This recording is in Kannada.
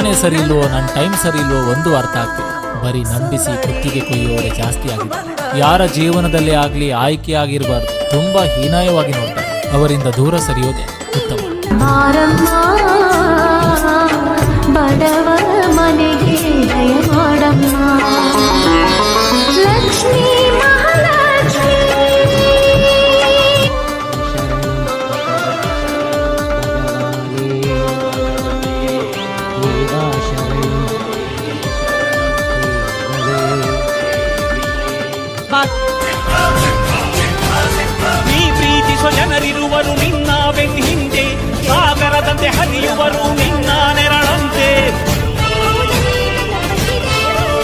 ನಾನೇ ಸರಿ ಇಲ್ವೋ, ನನ್ನ ಟೈಮ್ ಸರಿ ಇಲ್ವೋ ಒಂದು ಅರ್ಥ ಆಗ್ತಿಲ್ಲ. ಬರೀ ನಂಬಿಸಿ ಕುತ್ತಿಗೆ ಕೊಯ್ಯುವವರೇ ಜಾಸ್ತಿ ಆಗಿದೆ. ಯಾರ ಜೀವನದಲ್ಲಿ ಆಗಲಿ ಆಯ್ಕೆ ಆಗಿರಬಾರ್ದು, ತುಂಬಾ ಹೀನಾಯವಾಗಿ ನೋಡ್ತಾರೆ. ಅವರಿಂದ ದೂರ ಸರಿಯೋದೆ ಉತ್ತಮ. ಬಡವರ ಮನೆಗೆ ದಯ ಮಾಡಮ್ಮ ಲಕ್ಷ್ಮೀ ಮಹಾಲಕ್ಷ್ಮೀ. ನೀ ಪ್ರೀತಿಸೋ ಜನರಿರುವರು ನಿನ್ನ ಬೆನ್ನ ಹಿಂದೆ, ಸಾಗರದಂತೆ ಹರಿಯುವರು ನಿನ್ನ ನೆರಳಂತೆ.